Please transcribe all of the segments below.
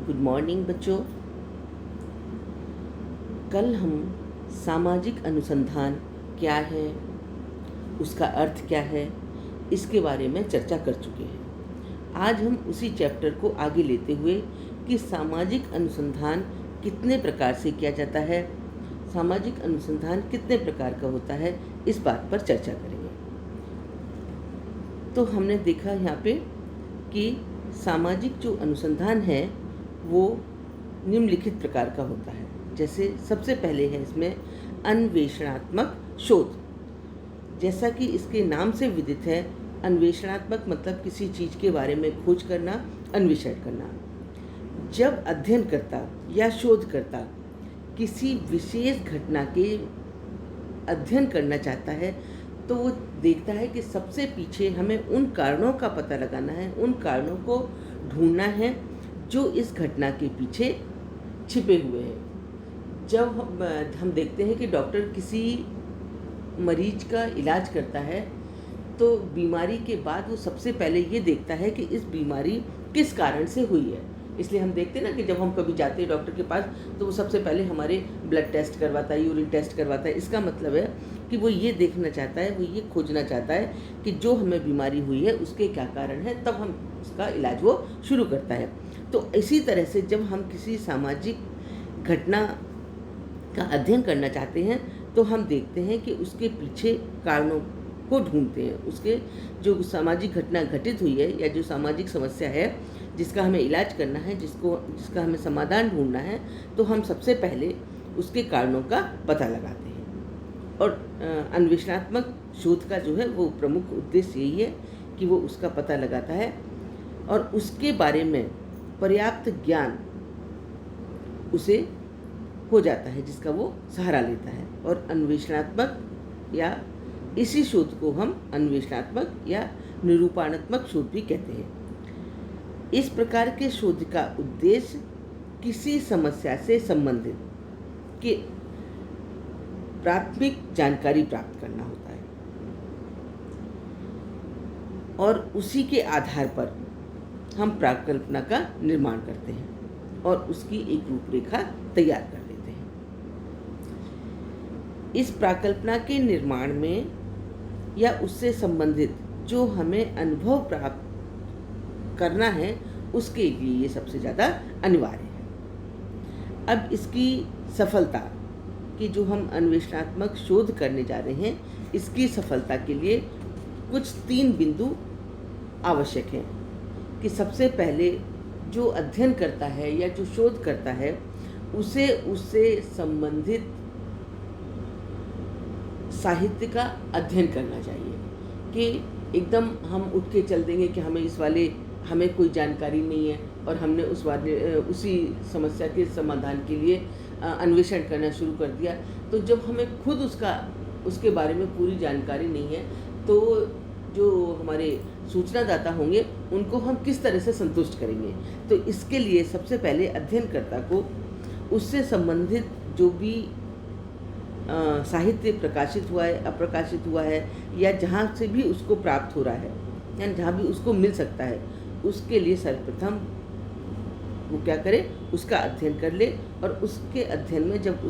Good morning बच्चों। कल हम सामाजिक अनुसंधान क्या है, उसका अर्थ क्या है, इसके बारे में चर्चा कर चुके हैं। आज हम उसी चैप्टर को आगे लेते हुए कि सामाजिक अनुसंधान कितने प्रकार से किया जाता है, सामाजिक अनुसंधान कितने प्रकार का होता है, इस बात पर चर्चा करेंगे। तो हमने देखा यहाँ पे कि सामाजिक जो अनुसंधान है वो निम्नलिखित प्रकार का होता है। जैसे सबसे पहले है इसमें अन्वेषणात्मक शोध। जैसा कि इसके नाम से विदित है, अन्वेषणात्मक मतलब किसी चीज़ के बारे में खोज करना, अन्वेषण करना। जब अध्ययनकर्ता या शोधकर्ता किसी विशेष घटना के अध्ययन करना चाहता है तो वो देखता है कि सबसे पीछे हमें उन कारणों का पता लगाना है, उन कारणों को ढूंढना है जो इस घटना के पीछे छिपे हुए हैं। जब हम देखते हैं कि डॉक्टर किसी मरीज का इलाज करता है तो बीमारी के बाद वो सबसे पहले ये देखता है कि इस बीमारी किस कारण से हुई है। इसलिए हम देखते हैं ना कि जब हम कभी जाते हैं डॉक्टर के पास तो वो सबसे पहले हमारे ब्लड टेस्ट करवाता है, यूरिन टेस्ट करवाता है। इसका मतलब है कि वो ये देखना चाहता है, वो ये खोजना चाहता है कि जो हमें बीमारी हुई है उसके क्या कारण है, तब हम उसका इलाज वो शुरू करता है। तो इसी तरह से जब हम किसी सामाजिक घटना का अध्ययन करना चाहते हैं तो हम देखते हैं कि उसके पीछे कारणों को ढूंढते हैं। उसके जो सामाजिक घटना घटित हुई है या जो सामाजिक समस्या है जिसका हमें इलाज करना है, जिसका हमें समाधान ढूंढना है, तो हम सबसे पहले उसके कारणों का पता लगाते हैं। और अन्वेषणात्मक शोध का जो है वो प्रमुख उद्देश्य यही है कि वो उसका पता लगाता है और उसके बारे में पर्याप्त ज्ञान उसे हो जाता है जिसका वो सहारा लेता है। और अन्वेषणात्मक या इसी शोध को हम अन्वेषणात्मक या निरूपणात्मक शोध भी कहते हैं। इस प्रकार के शोध का उद्देश्य किसी समस्या से संबंधित कि प्राथमिक जानकारी प्राप्त करना होता है और उसी के आधार पर हम प्राकल्पना का निर्माण करते हैं और उसकी एक रूपरेखा तैयार कर लेते हैं। इस प्राकल्पना के निर्माण में या उससे संबंधित जो हमें अनुभव प्राप्त करना है उसके लिए ये सबसे ज़्यादा अनिवार्य है। अब इसकी सफलता कि जो हम अन्वेषणात्मक शोध करने जा रहे हैं, इसकी सफलता के लिए कुछ 3 बिंदु आवश्यक हैं कि सबसे पहले जो अध्ययन करता है या जो शोध करता है उसे उससे संबंधित साहित्य का अध्ययन करना चाहिए। कि एकदम हम उठ के चल देंगे कि हमें कोई जानकारी नहीं है और हमने उसी समस्या के समाधान के लिए अन्वेषण करना शुरू कर दिया, तो जब हमें खुद उसके बारे में पूरी जानकारी नहीं है तो जो हमारे सूचनादाता होंगे उनको हम किस तरह से संतुष्ट करेंगे। तो इसके लिए सबसे पहले अध्ययनकर्ता को उससे संबंधित जो भी साहित्य प्रकाशित हुआ है, अप्रकाशित हुआ है या जहाँ से भी उसको प्राप्त हो रहा है या जहाँ भी उसको मिल सकता है, उसके लिए सर्वप्रथम वो क्या करे, उसका अध्ययन कर ले। और उसके अध्ययन में जब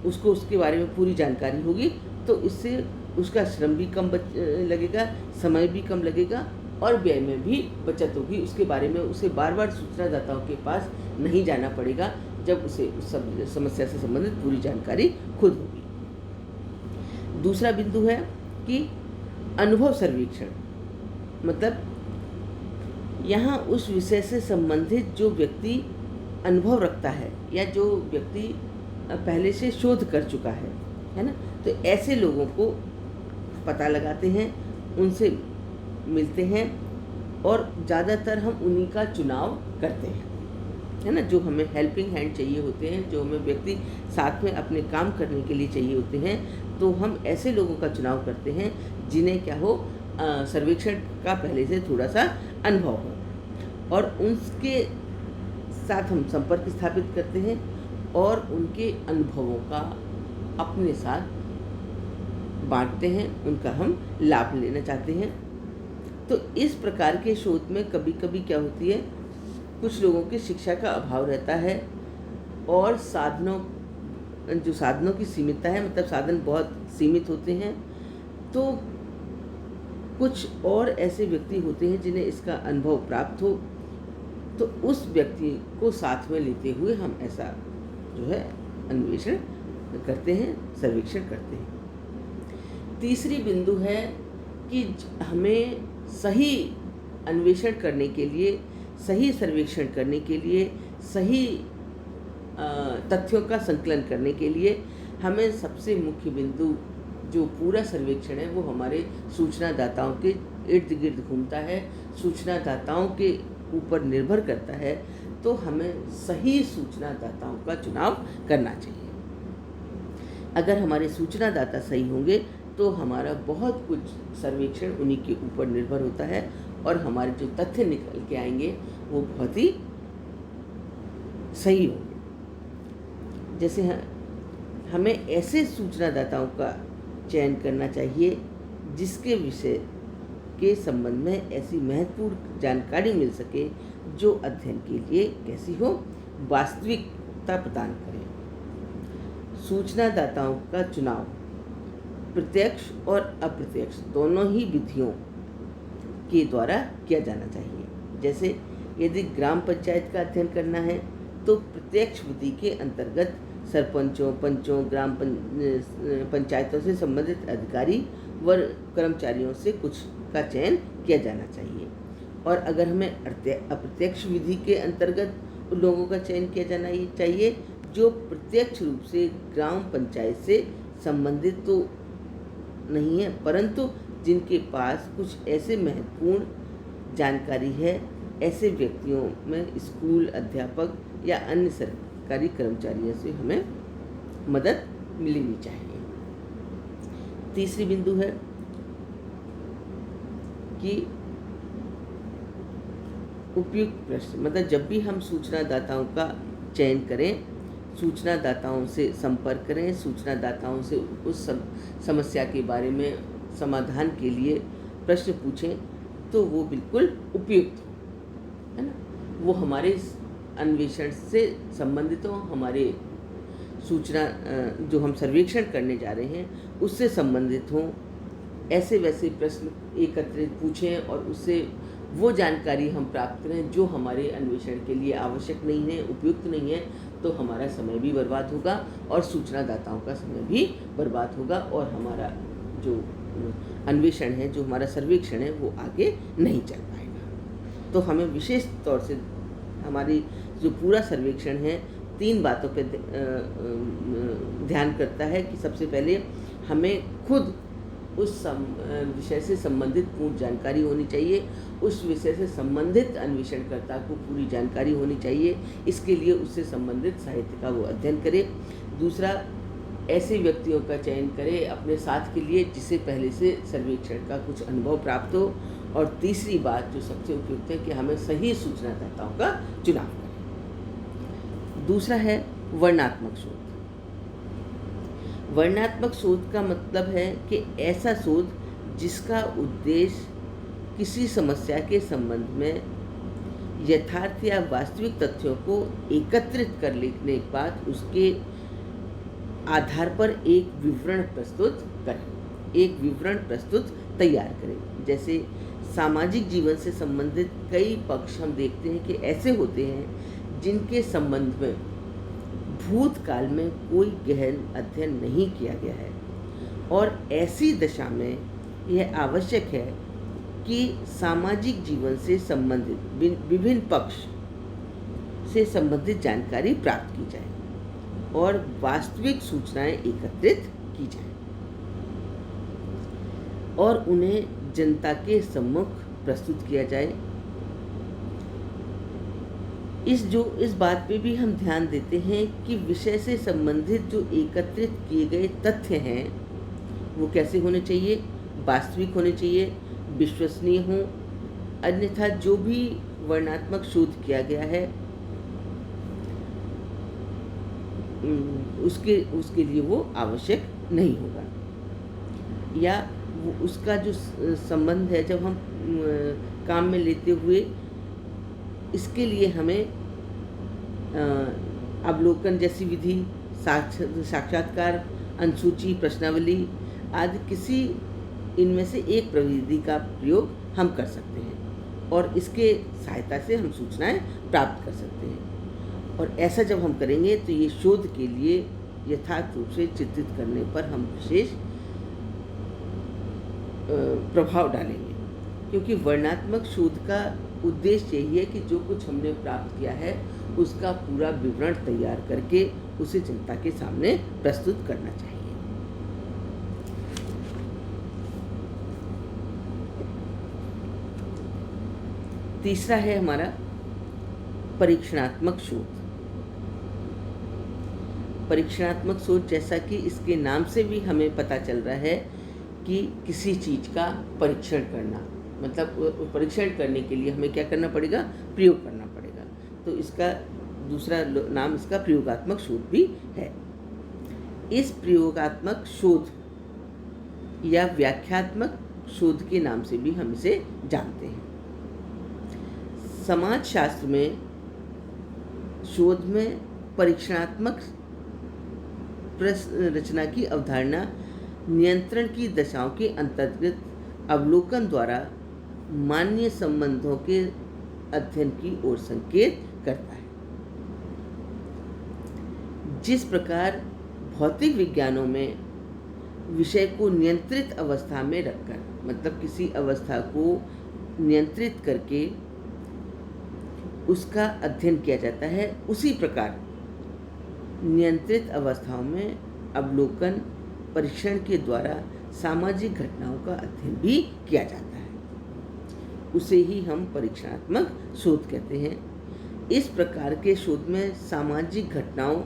उसको उसके बारे में पूरी जानकारी होगी तो इससे उसका श्रम भी कम लगेगा, समय भी कम लगेगा और व्यय में भी बचत होगी। उसके बारे में उसे बार बार सूचनादाताओं के पास नहीं जाना पड़ेगा जब उसे उस समस्या से संबंधित पूरी जानकारी खुद होगी। दूसरा बिंदु है कि अनुभव सर्वेक्षण, मतलब यहाँ उस विषय से संबंधित जो व्यक्ति अनुभव रखता है या जो व्यक्ति पहले से शोध कर चुका है ना, तो ऐसे लोगों को पता लगाते हैं, उनसे मिलते हैं और ज़्यादातर हम उन्हीं का चुनाव करते हैं, है ना। जो हमें हेल्पिंग हैंड चाहिए होते हैं, जो हमें व्यक्ति साथ में अपने काम करने के लिए चाहिए होते हैं, तो हम ऐसे लोगों का चुनाव करते हैं जिन्हें क्या हो, सर्वेक्षण का पहले से थोड़ा सा अनुभव हो और उनके साथ हम संपर्क स्थापित करते हैं और उनके अनुभवों का अपने साथ बांटते हैं, उनका हम लाभ लेना चाहते हैं। तो इस प्रकार के शोध में कभी कभी क्या होती है कुछ लोगों की शिक्षा का अभाव रहता है और जो साधनों की सीमितता है, मतलब साधन बहुत सीमित होते हैं, तो कुछ और ऐसे व्यक्ति होते हैं जिन्हें इसका अनुभव प्राप्त हो, तो उस व्यक्ति को साथ में लेते हुए हम ऐसा जो है अन्वेषण करते हैं, सर्वेक्षण करते हैं। तीसरी बिंदु है कि हमें सही अन्वेषण करने के लिए, सही सर्वेक्षण करने के लिए, सही तथ्यों का संकलन करने के लिए हमें सबसे मुख्य बिंदु जो पूरा सर्वेक्षण है वो हमारे सूचनादाताओं के इर्द गिर्द घूमता है, सूचनादाताओं के ऊपर निर्भर करता है। तो हमें सही सूचनादाताओं का चुनाव करना चाहिए। अगर हमारे सूचनादाता सही होंगे तो हमारा बहुत कुछ सर्वेक्षण उन्हीं के ऊपर निर्भर होता है और हमारे जो तथ्य निकल के आएंगे वो बहुत ही सही होंगे। जैसे हमें ऐसे सूचनादाताओं का चयन करना चाहिए जिसके विषय के संबंध में ऐसी महत्वपूर्ण जानकारी मिल सके जो अध्ययन के लिए कैसी हो, वास्तविकता प्रदान करे। सूचनादाताओं का चुनाव प्रत्यक्ष और अप्रत्यक्ष दोनों ही विधियों के द्वारा किया जाना चाहिए। जैसे यदि ग्राम पंचायत का अध्ययन करना है तो प्रत्यक्ष विधि के अंतर्गत सरपंचों, पंचों, ग्राम पंचायतों से संबंधित अधिकारी व कर्मचारियों से कुछ का चयन किया जाना चाहिए। और अगर हमें अप्रत्यक्ष विधि के अंतर्गत उन लोगों का चयन किया जाना चाहिए जो प्रत्यक्ष रूप से ग्राम पंचायत से संबंधित तो नहीं है, परंतु जिनके पास कुछ ऐसे महत्वपूर्ण जानकारी है। ऐसे व्यक्तियों में स्कूल अध्यापक या अन्य सरकारी कर्मचारियों से हमें मदद मिलनी चाहिए। तीसरी बिंदु है कि उपयुक्त प्रश्न, मतलब जब भी हम सूचनादाताओं का चयन करें, सूचनादाताओं से संपर्क करें, सूचनादाताओं से उस समस्या के बारे में समाधान के लिए प्रश्न पूछें, तो वो बिल्कुल उपयुक्त हो, है ना। वो हमारे अन्वेषण से संबंधित हो, हमारे सूचना जो हम सर्वेक्षण करने जा रहे हैं उससे संबंधित हों। ऐसे वैसे प्रश्न एकत्रित पूछें और उससे वो जानकारी हम प्राप्त करें जो हमारे अन्वेषण के लिए आवश्यक नहीं है, उपयुक्त नहीं है, तो हमारा समय भी बर्बाद होगा और सूचनादाताओं का समय भी बर्बाद होगा और हमारा जो अन्वेषण है, जो हमारा सर्वेक्षण है, वो आगे नहीं चल पाएगा। तो हमें विशेष तौर से हमारी जो पूरा सर्वेक्षण है 3 बातों पे ध्यान करता है कि सबसे पहले हमें खुद उस विषय से संबंधित पूर्ण जानकारी होनी चाहिए, उस विषय से संबंधित अन्वेषणकर्ता को पूरी जानकारी होनी चाहिए। इसके लिए उससे संबंधित साहित्य का वो अध्ययन करे। दूसरा, ऐसे व्यक्तियों का चयन करे अपने साथ के लिए जिसे पहले से सर्वेक्षण का कुछ अनुभव प्राप्त हो। और तीसरी बात जो सबसे उपयुक्त है कि हमें सही सूचनादाताओं का चुनाव करें। दूसरा है वर्णनात्मक शोध। वर्णनात्मक शोध का मतलब है कि ऐसा शोध जिसका उद्देश्य किसी समस्या के संबंध में यथार्थ या वास्तविक तथ्यों को एकत्रित कर लेने के बाद उसके आधार पर एक विवरण प्रस्तुत करें, एक विवरण प्रस्तुत तैयार करें। जैसे सामाजिक जीवन से संबंधित कई पक्ष हम देखते हैं कि ऐसे होते हैं जिनके संबंध में भूतकाल में कोई गहन अध्ययन नहीं किया गया है, और ऐसी दशा में यह आवश्यक है कि सामाजिक जीवन से संबंधित विभिन्न पक्ष से संबंधित जानकारी प्राप्त की जाए और वास्तविक सूचनाएं एकत्रित की जाएं और उन्हें जनता के सम्मुख प्रस्तुत किया जाए। इस बात पे भी हम ध्यान देते हैं कि विषय से संबंधित जो एकत्रित किए गए तथ्य हैं वो कैसे होने चाहिए, वास्तविक होने चाहिए, विश्वसनीय हों। अन्यथा जो भी वर्णनात्मक शोध किया गया है उसके लिए वो आवश्यक नहीं होगा, या वो उसका जो संबंध है जब हम काम में लेते हुए इसके लिए हमें अवलोकन जैसी विधि, साक्षात्कार, अनुसूची, प्रश्नावली आदि किसी इनमें से एक प्रविधि का प्रयोग हम कर सकते हैं और इसके सहायता से हम सूचनाएं प्राप्त कर सकते हैं। और ऐसा जब हम करेंगे तो ये शोध के लिए यथार्थ रूप से चित्रित करने पर हम विशेष प्रभाव डालेंगे, क्योंकि वर्णनात्मक शोध का उद्देश्य यही है कि जो कुछ हमने प्राप्त किया है उसका पूरा विवरण तैयार करके उसे जनता के सामने प्रस्तुत करना चाहिए। तीसरा है हमारा परीक्षणात्मक शोध। परीक्षणात्मक शोध, जैसा कि इसके नाम से भी हमें पता चल रहा है कि किसी चीज़ का परीक्षण करना, मतलब परीक्षण करने के लिए हमें क्या करना पड़ेगा, प्रयोग करना पड़ेगा। तो इसका दूसरा नाम इसका प्रयोगात्मक शोध भी है। इस प्रयोगात्मक शोध या व्याख्यात्मक शोध के नाम से भी हम इसे जानते हैं। समाज शास्त्र में शोध में परीक्षणात्मक प्रश्न रचना की अवधारणा नियंत्रण की दशाओं के अंतर्गत अवलोकन द्वारा मान्य संबंधों के अध्ययन की ओर संकेत करता है। जिस प्रकार भौतिक विज्ञानों में विषय को नियंत्रित अवस्था में रखकर, मतलब किसी अवस्था को नियंत्रित करके उसका अध्ययन किया जाता है, उसी प्रकार नियंत्रित अवस्थाओं में अवलोकन परीक्षण के द्वारा सामाजिक घटनाओं का अध्ययन भी किया जाता है। उसे ही हम परीक्षणात्मक शोध कहते हैं। इस प्रकार के शोध में सामाजिक घटनाओं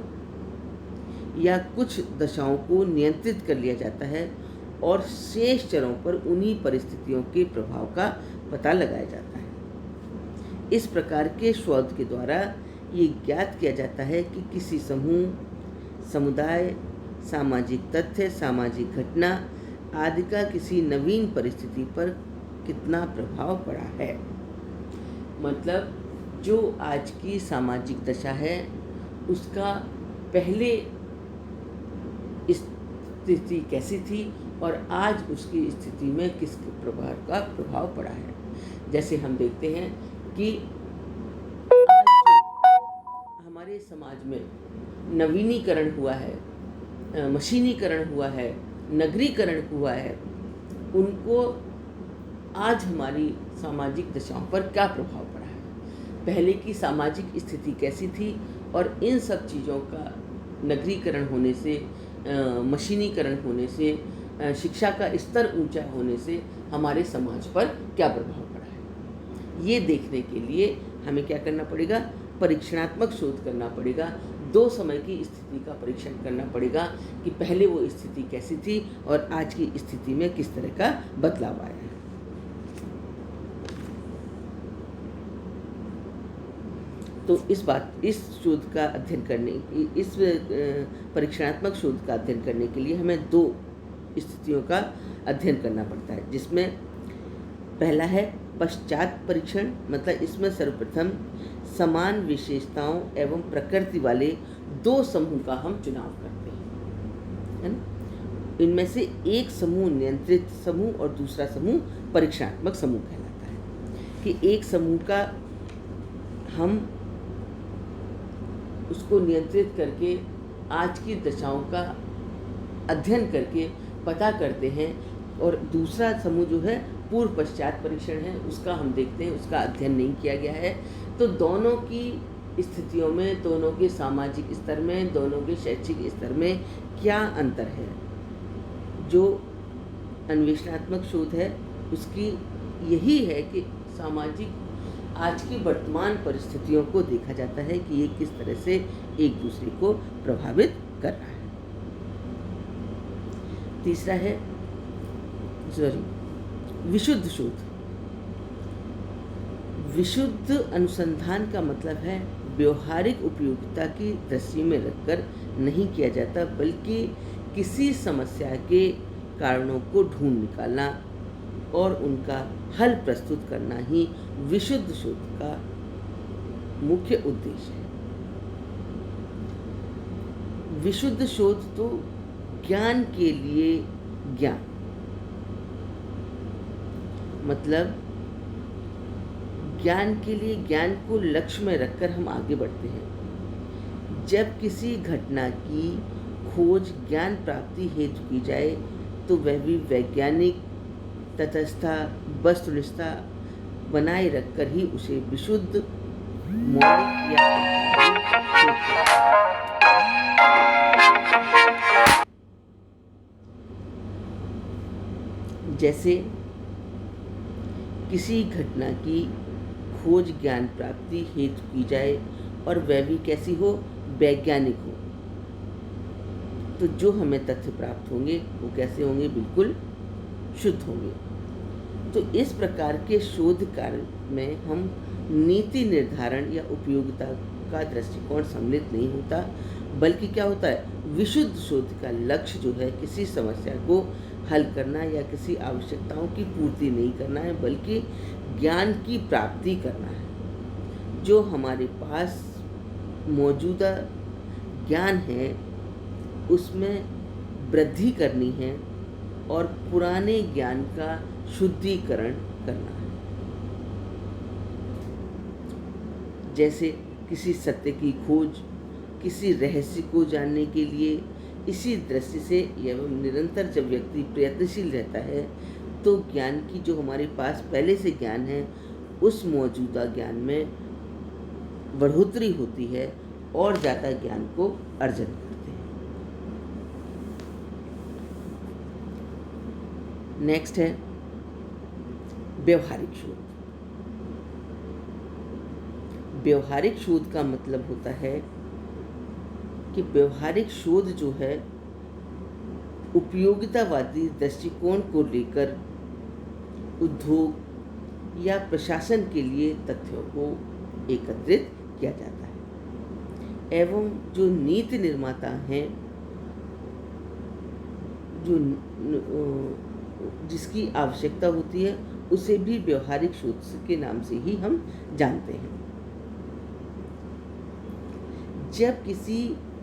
या कुछ दशाओं को नियंत्रित कर लिया जाता है और शेष चरों पर उन्हीं परिस्थितियों के प्रभाव का पता लगाया जाता है। इस प्रकार के शोध के द्वारा ये ज्ञात किया जाता है कि किसी समूह, समुदाय, सामाजिक तथ्य, सामाजिक घटना आदि का किसी नवीन परिस्थिति पर कितना प्रभाव पड़ा है। मतलब जो आज की सामाजिक दशा है उसका पहले स्थिति कैसी थी और आज उसकी स्थिति में किस प्रकार का प्रभाव पड़ा है। जैसे हम देखते हैं कि आज हमारे समाज में नवीनीकरण हुआ है, मशीनीकरण हुआ है, नगरीकरण हुआ है, उनको आज हमारी सामाजिक दशाओं पर क्या प्रभाव पड़ा है, पहले की सामाजिक स्थिति कैसी थी और इन सब चीज़ों का नगरीकरण होने से, मशीनीकरण होने से, शिक्षा का स्तर ऊंचा होने से हमारे समाज पर क्या प्रभाव पड़ा है। ये देखने के लिए हमें क्या करना पड़ेगा, परीक्षणात्मक शोध करना पड़ेगा। दो समय की स्थिति का परीक्षण करना पड़ेगा कि पहले वो स्थिति कैसी थी और आज की स्थिति में किस तरह का बदलाव आया है। तो इस शोध का अध्ययन करने की, इस परीक्षणात्मक शोध का अध्ययन करने के लिए हमें दो स्थितियों का अध्ययन करना पड़ता है, जिसमें पहला है पश्चात परीक्षण। मतलब इसमें सर्वप्रथम समान विशेषताओं एवं प्रकृति वाले दो समूह का हम चुनाव करते हैं, है ना। इनमें से एक समूह नियंत्रित समूह और दूसरा समूह परीक्षणात्मक समूह कहलाता है। कि एक समूह का हम उसको नियंत्रित करके आज की दशाओं का अध्ययन करके पता करते हैं और दूसरा समूह जो है पूर्व पश्चात परीक्षण है, उसका हम देखते हैं, उसका अध्ययन नहीं किया गया है। तो दोनों की स्थितियों में, दोनों के सामाजिक स्तर में, दोनों के शैक्षिक स्तर में क्या अंतर है। जो अन्वेषणात्मक शोध है उसकी यही है कि सामाजिक आज की वर्तमान परिस्थितियों को देखा जाता है कि ये किस तरह से एक दूसरे को प्रभावित कर रहा है। तीसरा है विशुद्ध शोध। विशुद्ध अनुसंधान का मतलब है व्यवहारिक उपयोगिता की दृष्टि में रखकर नहीं किया जाता, बल्कि किसी समस्या के कारणों को ढूंढ निकालना और उनका हल प्रस्तुत करना ही विशुद्ध शोध का मुख्य उद्देश्य है। विशुद्ध शोध तो ज्ञान के लिए ज्ञान, मतलब ज्ञान के लिए ज्ञान को लक्ष्य में रखकर हम आगे बढ़ते हैं। जब किसी घटना की खोज ज्ञान प्राप्ति हेतु की जाए तो वह भी वैज्ञानिक तटस्थता वस्तुनिष्ठता बनाए रखकर ही उसे विशुद्ध मौलिक या जैसे किसी घटना की खोज ज्ञान प्राप्ति हेतु की जाए और वह भी कैसी हो, वैज्ञानिक हो, तो जो हमें तथ्य प्राप्त होंगे वो कैसे होंगे, बिल्कुल शुद्ध होंगे। तो इस प्रकार के शोध कार्य में हम नीति निर्धारण या उपयोगिता का दृष्टिकोण सम्मिलित नहीं होता, बल्कि क्या होता है, विशुद्ध शोध का लक्ष्य जो है किसी समस्या को हल करना या किसी आवश्यकताओं की पूर्ति नहीं करना है, बल्कि ज्ञान की प्राप्ति करना है। जो हमारे पास मौजूदा ज्ञान है उसमें वृद्धि करनी है और पुराने ज्ञान का शुद्धिकरण करना है। जैसे किसी सत्य की खोज किसी रहस्य को जानने के लिए इसी दृष्टि से एवं निरंतर जब व्यक्ति प्रयत्नशील रहता है तो ज्ञान की जो हमारे पास पहले से ज्ञान है उस मौजूदा ज्ञान में बढ़ोतरी होती है और ज़्यादा ज्ञान को अर्जन करते हैं। नेक्स्ट है व्यवहारिक शोध। व्यवहारिक शोध का मतलब होता है कि व्यवहारिक शोध जो है उपयोगितावादी दृष्टिकोण को लेकर उद्योग या प्रशासन के लिए तथ्यों को एकत्रित किया जाता है एवं जो नीति निर्माता हैं जो जिसकी आवश्यकता होती है उसे भी व्यवहारिक शोध के नाम से ही हम जानते हैं। जब किसी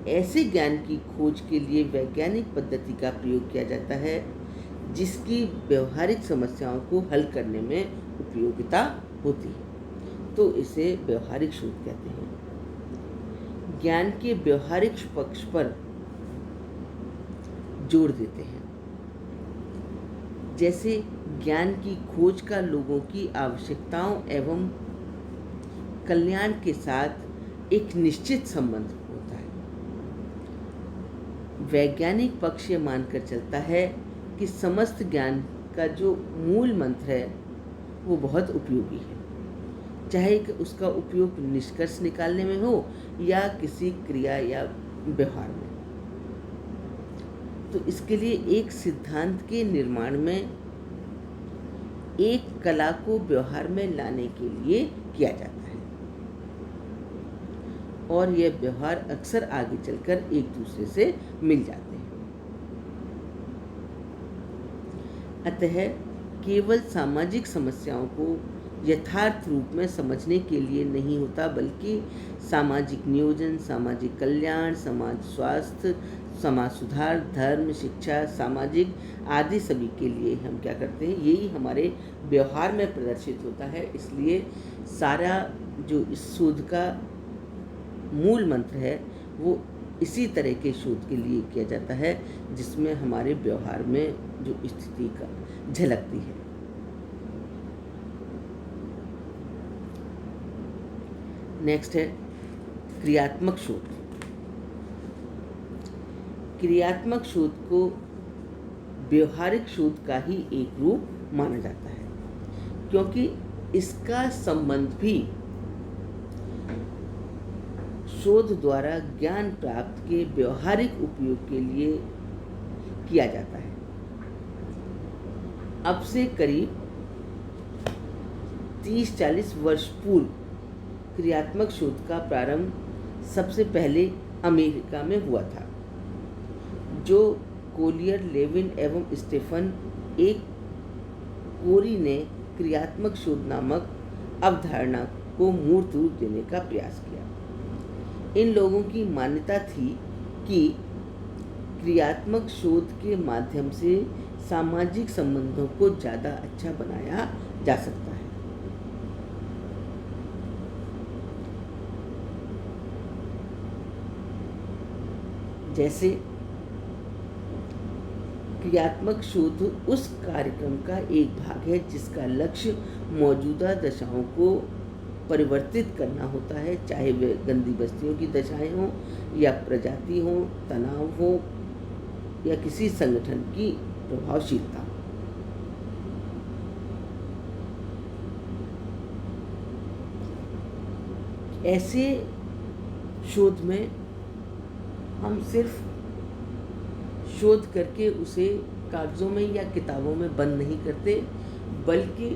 ऐसे ज्ञान की खोज के लिए वैज्ञानिक पद्धति का प्रयोग किया जाता है जिसकी व्यवहारिक समस्याओं को हल करने में उपयोगिता होती है तो इसे व्यवहारिक शोध कहते हैं। ज्ञान के व्यवहारिक पक्ष पर जोर देते हैं। जैसे ज्ञान की खोज का लोगों की आवश्यकताओं एवं कल्याण के साथ एक निश्चित संबंध होता है। वैज्ञानिक पक्ष ये मानकर चलता है कि समस्त ज्ञान का जो मूल मंत्र है वो बहुत उपयोगी है, चाहे कि उसका उपयोग निष्कर्ष निकालने में हो या किसी क्रिया या व्यवहार में। तो इसके लिए एक सिद्धांत के निर्माण में एक कला को व्यवहार में लाने के लिए किया जाता है और यह व्यवहार अक्सर आगे चलकर एक दूसरे से मिल जाते हैं। अतः केवल सामाजिक समस्याओं को यथार्थ रूप में समझने के लिए नहीं होता, बल्कि सामाजिक नियोजन, सामाजिक कल्याण, समाज स्वास्थ्य, समाज सुधार, धर्म, शिक्षा, सामाजिक आदि सभी के लिए हम क्या करते हैं, यही हमारे व्यवहार में प्रदर्शित होता है। इसलिए सारा जो इस शोध का मूल मंत्र है वो इसी तरह के शोध के लिए किया जाता है जिसमें हमारे व्यवहार में जो स्थिति का झलकती है। नेक्स्ट है क्रियात्मक शोध। क्रियात्मक शोध को व्यवहारिक शोध का ही एक रूप माना जाता है क्योंकि इसका संबंध भी शोध द्वारा ज्ञान प्राप्त के व्यवहारिक उपयोग के लिए किया जाता है। अब से करीब 30-40 वर्ष पूर्व क्रियात्मक शोध का प्रारंभ सबसे पहले अमेरिका में हुआ था। जो कोलियर, लेविन एवं स्टेफन एक कोरी ने क्रियात्मक शोध नामक अवधारणा को मूर्त रूप देने का प्रयास किया। इन लोगों की मान्यता थी कि क्रियात्मक शोध के माध्यम से सामाजिक संबंधों को ज़्यादा अच्छा बनाया जा सकता है। जैसे क्रियात्मक शोध उस कार्यक्रम का एक भाग है जिसका लक्ष्य मौजूदा दशाओं को परिवर्तित करना होता है, चाहे वे गंदी बस्तियों की दशाएं हों या प्रजाति हो, तनाव हो या किसी संगठन की प्रभावशीलता। ऐसे शोध में हम सिर्फ शोध करके उसे कागज़ों में या किताबों में बंद नहीं करते, बल्कि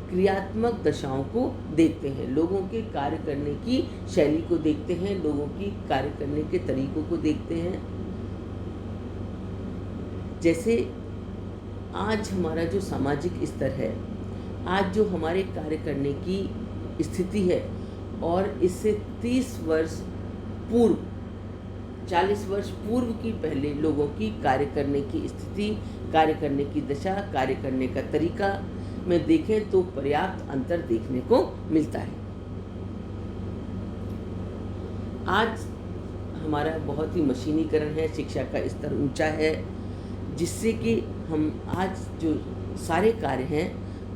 क्रियात्मक दशाओं को देखते हैं, लोगों के कार्य करने की शैली को देखते हैं, लोगों की कार्य करने के तरीकों को देखते हैं। जैसे आज हमारा जो सामाजिक स्तर है, आज जो हमारे कार्य करने की स्थिति है, और इससे 30 वर्ष पूर्व, 40 वर्ष पूर्व की पहले लोगों की कार्य करने की स्थिति, कार्य करने की दशा, कार्य करने का तरीका में देखें तो पर्याप्त अंतर देखने को मिलता है। आज हमारा बहुत ही मशीनीकरण है, शिक्षा का स्तर ऊंचा है, जिससे कि हम आज जो सारे कार्य हैं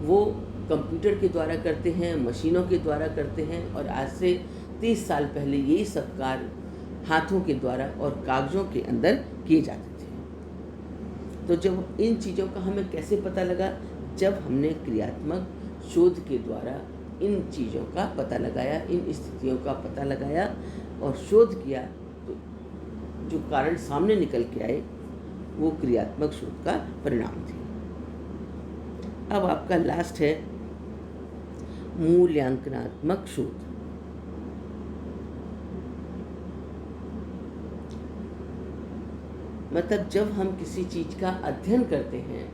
वो कंप्यूटर के द्वारा करते हैं, मशीनों के द्वारा करते हैं, और आज से 30 साल पहले यही सब कार्य हाथों के द्वारा और कागज़ों के अंदर किए जाते थे। तो जब इन चीज़ों का हमें कैसे पता लगा? जब हमने क्रियात्मक शोध के द्वारा इन चीज़ों का पता लगाया, इन स्थितियों का पता लगाया और शोध किया, तो जो कारण सामने निकल के आए वो क्रियात्मक शोध का परिणाम थे। अब आपका लास्ट है मूल्यांकनात्मक शोध। मतलब जब हम किसी चीज़ का अध्ययन करते हैं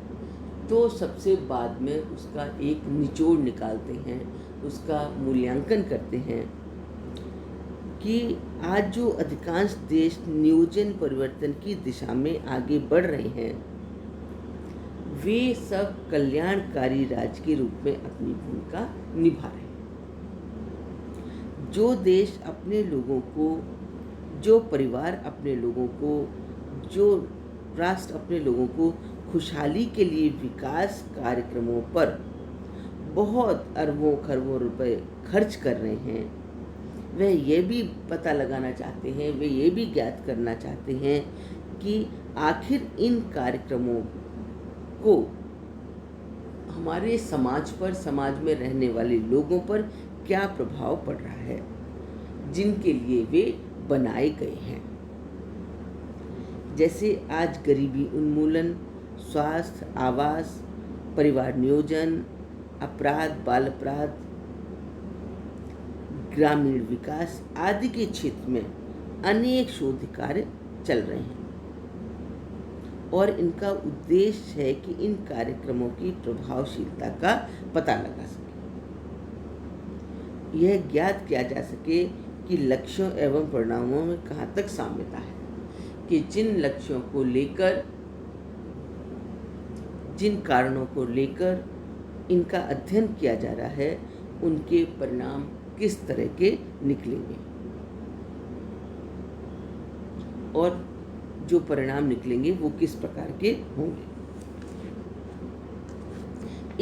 तो सबसे बाद में उसका एक निचोड़ निकालते हैं, उसका मूल्यांकन करते हैं कि आज जो अधिकांश देश नियोजन परिवर्तन की दिशा में आगे बढ़ रहे हैं, वे सब कल्याणकारी राज्य के रूप में अपनी भूमिका निभा रहे हैं। जो देश अपने लोगों को, जो परिवार अपने लोगों को, जो राष्ट्र अपने लोगों को खुशहाली के लिए विकास कार्यक्रमों पर बहुत अरबों खरबों रुपए खर्च कर रहे हैं, वे ये भी पता लगाना चाहते हैं, वे ये भी ज्ञात करना चाहते हैं कि आखिर इन कार्यक्रमों को हमारे समाज पर, समाज में रहने वाले लोगों पर क्या प्रभाव पड़ रहा है, जिनके लिए वे बनाए गए हैं। जैसे आज गरीबी उन्मूलन, स्वास्थ्य, आवास, परिवार नियोजन, अपराध, बाल अपराध, ग्रामीण विकास आदि के क्षेत्र में अनेक शोध कार्य चल रहे हैं, और इनका उद्देश्य है कि इन कार्यक्रमों की प्रभावशीलता का पता लगा सके, यह ज्ञात किया जा सके कि लक्ष्यों एवं परिणामों में कहाँ तक साम्यता है, कि जिन लक्ष्यों को लेकर, जिन कारणों को लेकर इनका अध्ययन किया जा रहा है, उनके परिणाम किस तरह के निकलेंगे, और जो परिणाम निकलेंगे वो किस प्रकार के होंगे।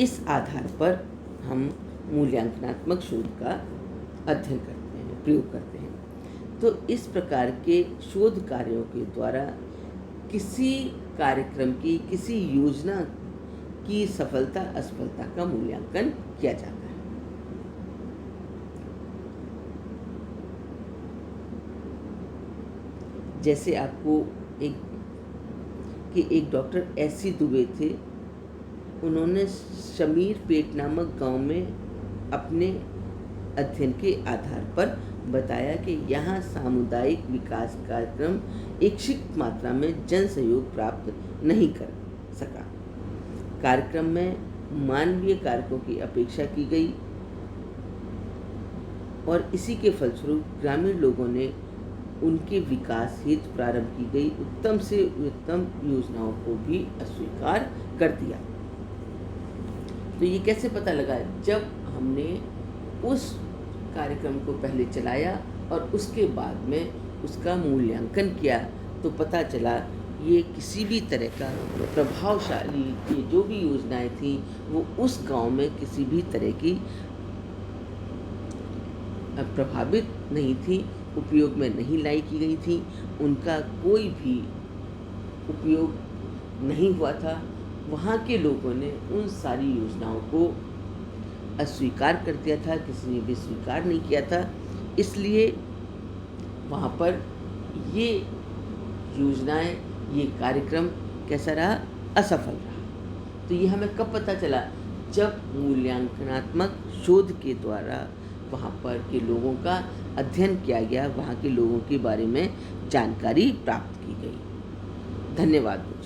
इस आधार पर हम मूल्यांकनात्मक शोध का अध्ययन करते हैं, प्रयोग करते हैं। तो इस प्रकार के शोध कार्यों के द्वारा किसी कार्यक्रम की, किसी योजना की सफलता असफलता का मूल्यांकन किया जाता है। जैसे आपको एक डॉक्टर एस.सी. दुबे थे, उन्होंने शमीर पेट नामक गांव में अपने अध्ययन के आधार पर बताया कि यहाँ सामुदायिक विकास कार्यक्रम इच्छित मात्रा में जन सहयोग प्राप्त नहीं कर सका। कार्यक्रम में मानवीय कारकों की अपेक्षा की गई और इसी के फलस्वरूप ग्रामीण लोगों ने उनके विकास हेतु प्रारंभ की गई उत्तम से उत्तम योजनाओं को भी अस्वीकार कर दिया। तो ये कैसे पता लगा? जब हमने उस कार्यक्रम को पहले चलाया और उसके बाद में उसका मूल्यांकन किया, तो पता चला ये किसी भी तरह का प्रभावशाली, ये जो भी योजनाएं थी वो उस गांव में किसी भी तरह की प्रभावित नहीं थी, उपयोग में नहीं लाई की गई थी, उनका कोई भी उपयोग नहीं हुआ था। वहाँ के लोगों ने उन सारी योजनाओं को अस्वीकार कर दिया था, किसी ने भी स्वीकार नहीं किया था। इसलिए वहाँ पर ये योजनाएं, ये कार्यक्रम कैसा रहा? असफल रहा। तो ये हमें कब पता चला? जब मूल्यांकनात्मक शोध के द्वारा वहाँ पर के लोगों का अध्ययन किया गया, वहाँ के लोगों के बारे में जानकारी प्राप्त की गई। धन्यवाद।